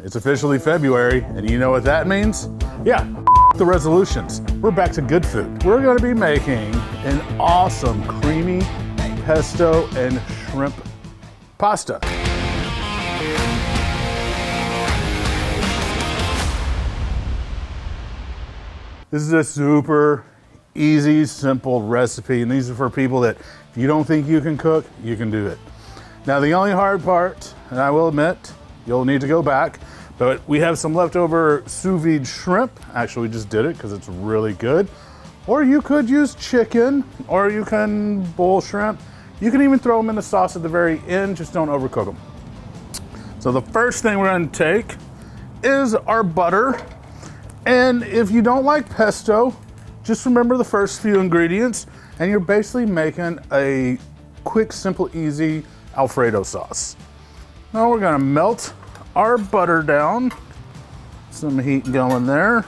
It's officially February, and you know what that means? Yeah, the resolutions. We're back to good food. We're gonna be making an awesome creamy pesto and shrimp pasta. This is a super easy, simple recipe, and these are for people that if you don't think you can cook, you can do it. Now, the only hard part, and I will admit, you'll need to go back, but we have some leftover sous vide shrimp. Actually, we just did it because it's really good. Or you could use chicken, or you can boil shrimp. You can even throw them in the sauce at the very end, just don't overcook them. So the first thing we're gonna take is our butter. And if you don't like pesto, just remember the first few ingredients, and you're basically making a quick, simple, easy Alfredo sauce. Now we're gonna melt our butter down. Some heat going there.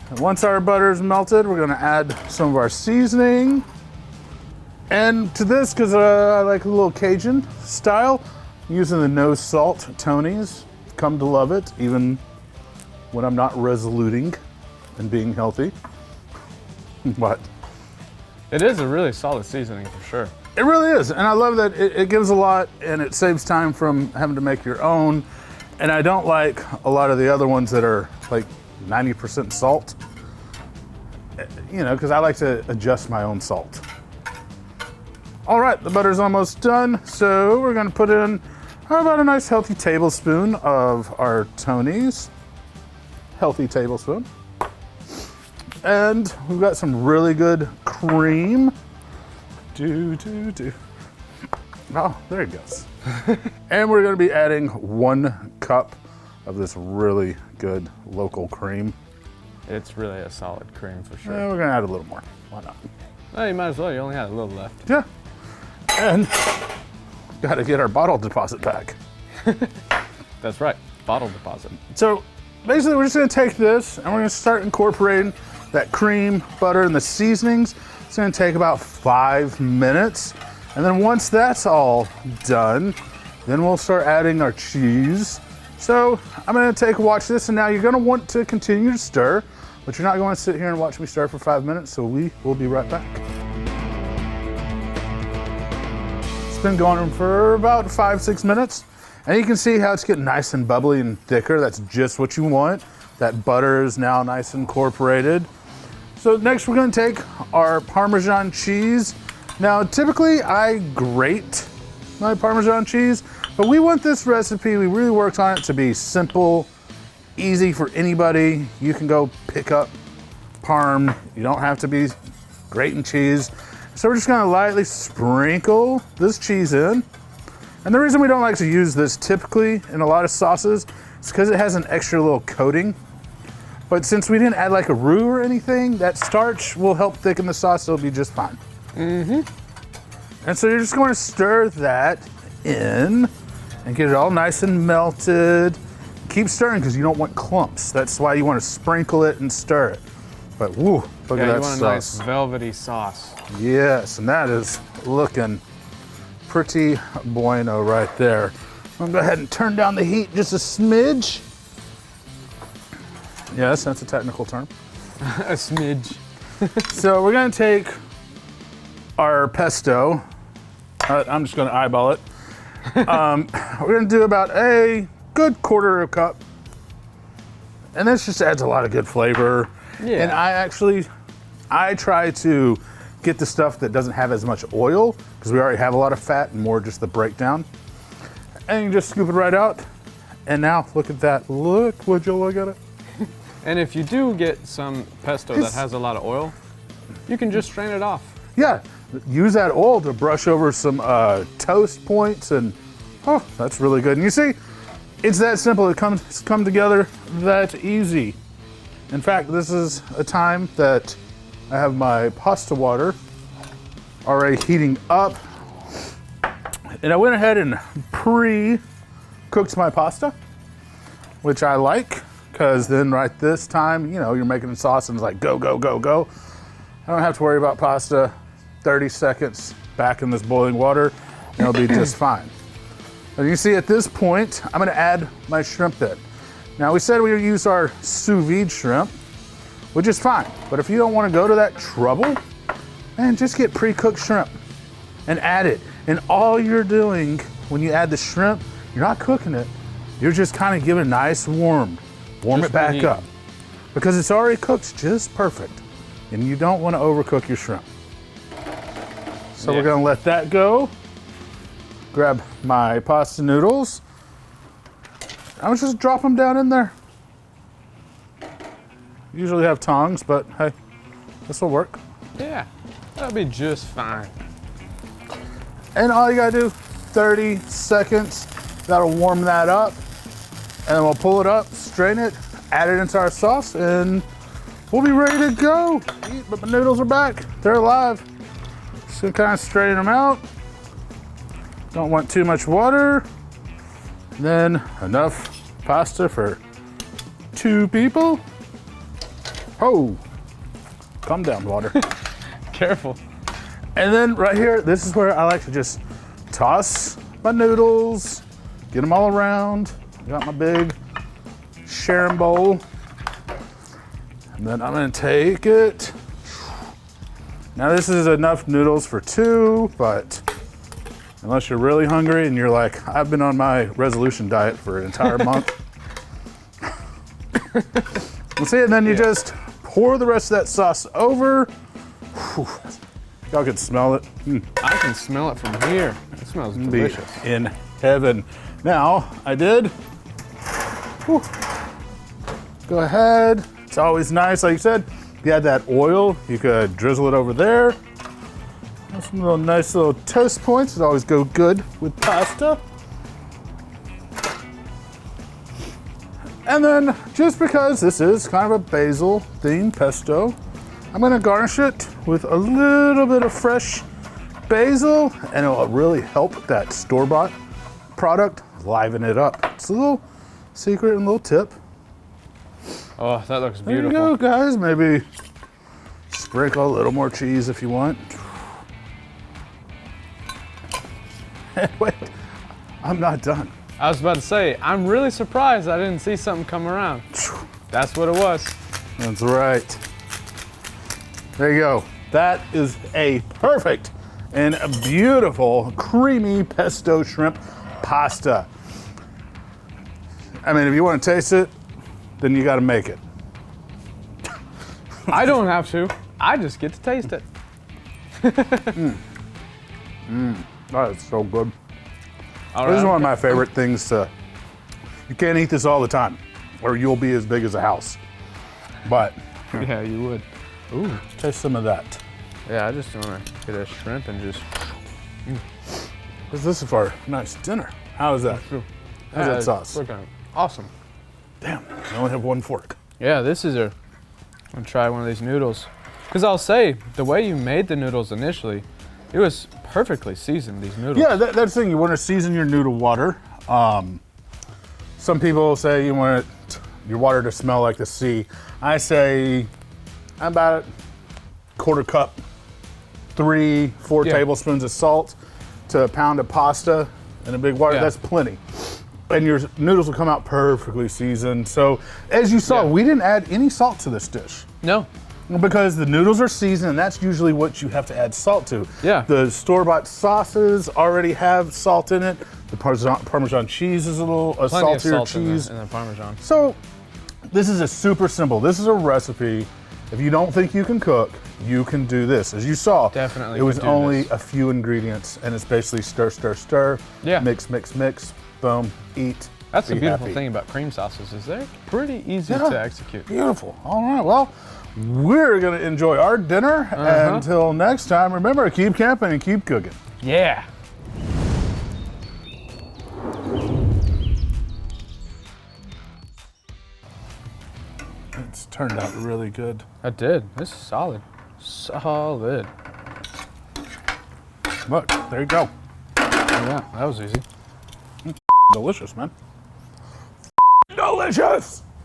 And once our butter is melted, we're gonna add some of our seasoning. And to this, because I like a little Cajun style, I'm using the no salt Tony's. Come to love it, even when I'm not resoluting and being healthy. What? It is a really solid seasoning for sure. It really is, and I love that it gives a lot and it saves time from having to make your own. And I don't like a lot of the other ones that are like 90% salt. You know, because I like to adjust my own salt. All right, the butter's almost done, so we're gonna put in about a nice healthy tablespoon of our Tony's. Healthy tablespoon. And we've got some really good cream. Oh, there it goes. And we're gonna be adding 1 cup of this really good local cream. It's really a solid cream for sure. And we're gonna add a little more. Why not? Well, you might as well, you only had a little left. Yeah. And gotta get our bottle deposit back. That's right, bottle deposit. So basically we're just gonna take this and we're gonna start incorporating that cream, butter, and the seasonings. It's gonna take about 5 minutes. And then once that's all done, then we'll start adding our cheese. So I'm gonna watch this, and now you're gonna want to continue to stir, but you're not going to sit here and watch me stir for 5 minutes, so we will be right back. It's been going on for about 5-6 minutes, and you can see how it's getting nice and bubbly and thicker. That's just what you want. That butter is now nice and incorporated. So next we're gonna take our Parmesan cheese. Now typically I grate my Parmesan cheese, but we want this recipe, we really worked on it to be simple, easy for anybody. You can go pick up Parm, you don't have to be grating cheese. So we're just gonna lightly sprinkle this cheese in. And the reason we don't like to use this typically in a lot of sauces is because it has an extra little coating. But since we didn't add like a roux or anything, that starch will help thicken the sauce, it'll be just fine. And so you're just going to stir that in and get it all nice and melted. Keep stirring because you don't want clumps. That's why you want to sprinkle it and stir it. But woo, look at that sauce. You want a nice velvety sauce. Yes, and that is looking pretty bueno right there. I'm gonna go ahead and turn down the heat just a smidge. Yes, that's a technical term. A smidge. So we're gonna take our pesto. I'm just gonna eyeball it. We're gonna do about a good 1/4 cup. And this just adds a lot of good flavor. Yeah. And I try to get the stuff that doesn't have as much oil because we already have a lot of fat and more just the breakdown. And you just scoop it right out. And now look at that. Would you look at it? And if you do get some pesto that has a lot of oil, you can just strain it off. Yeah, use that oil to brush over some toast points, and oh, that's really good. And you see, it's that simple. It's come together that easy. In fact, this is a time that I have my pasta water already heating up, and I went ahead and pre-cooked my pasta, which I like. Because then right this time, you know, you're making a sauce and it's like go, go, go, go. I don't have to worry about pasta. 30 seconds back in this boiling water, and it'll be just fine. And you see at this point, I'm gonna add my shrimp in. Now we said we would use our sous vide shrimp, which is fine. But if you don't wanna go to that trouble, man, just get pre-cooked shrimp and add it. And all you're doing when you add the shrimp, you're not cooking it. You're just kind of giving it a nice warm it back reheating. up. Because it's already cooked just perfect. And you don't wanna overcook your shrimp. So we're gonna let that go. Grab my pasta noodles. I would just drop them down in there. Usually have tongs, but hey, this will work. Yeah, that'll be just fine. And all you gotta do, 30 seconds, that'll warm that up. And then we'll pull it up, strain it, add it into our sauce, and we'll be ready to go. But the noodles are back, they're alive. Just gonna kind of strain them out. Don't want too much water. Then enough pasta for 2 people. Oh, calm down, water. Careful. And then right here, this is where I like to just toss my noodles, get them all around. Got my big sharing bowl. And then I'm gonna take it. Now this is enough noodles for 2, but unless you're really hungry and you're like, I've been on my resolution diet for an entire month. See, and then you just pour the rest of that sauce over. Whew. Y'all can smell it. I can smell it from here. It smells delicious. Be in heaven. Now, I did. Whew. Go ahead. It's always nice, like you said, if you had that oil, you could drizzle it over there. Some little nice little toast points that always go good with pasta. And then, just because this is kind of a basil themed pesto, I'm gonna garnish it with a little bit of fresh basil, and it will really help that store-bought product liven it up. It's a little secret and little tip. Oh, that looks There beautiful. you go, guys. Maybe sprinkle a little more cheese if you want. Wait, I'm not done. I was about to say, I'm really surprised I didn't see something come around. That's what it was. That's right. There you go. That is a perfect and a beautiful creamy pesto shrimp pasta. I mean, if you want to taste it, then you got to make it. I don't have to. I just get to taste it. That is so good. All This is right. one of my favorite things to, you can't eat this all the time or you'll be as big as a house. But Yeah, you would. ooh, taste some of that. Yeah, I just want to get a shrimp and just. Because this is for a nice dinner. How is that? How's that sauce? Freaking awesome. Damn, I only have 1 fork. Yeah, this is I'm gonna try one of these noodles. Because I'll say, the way you made the noodles initially, it was perfectly seasoned, these noodles. Yeah, that's the thing. You want to season your noodle water. Some people say you want your water to smell like the sea. I say about a 1/4 cup, 3-4 Yeah. tablespoons of salt to a pound of pasta in a big water. Yeah. That's plenty. And your noodles will come out perfectly seasoned. So as you saw, Yeah. we didn't add any salt to this dish. No. Because the noodles are seasoned, and that's usually what you have to add salt to. Yeah. The store-bought sauces already have salt in it. The Parmesan cheese is a Plenty of saltier salt cheese. in the Parmesan. So this is a super simple. This is a recipe. If you don't think you can cook, you can do this. As you saw, Definitely it was could do only this. a few ingredients, and it's basically stir, stir, stir. Yeah. Mix, mix, mix. Boom. Eat. That's the be beautiful happy. thing about cream sauces is they're pretty easy Yeah. to execute. Beautiful. All right. Well, we're going to enjoy our dinner. Until next time, remember, keep camping and keep cooking. Yeah. It's turned out really good. I did. This is solid. Solid. Look, there you go. Yeah, that was easy. Delicious, man. Delicious.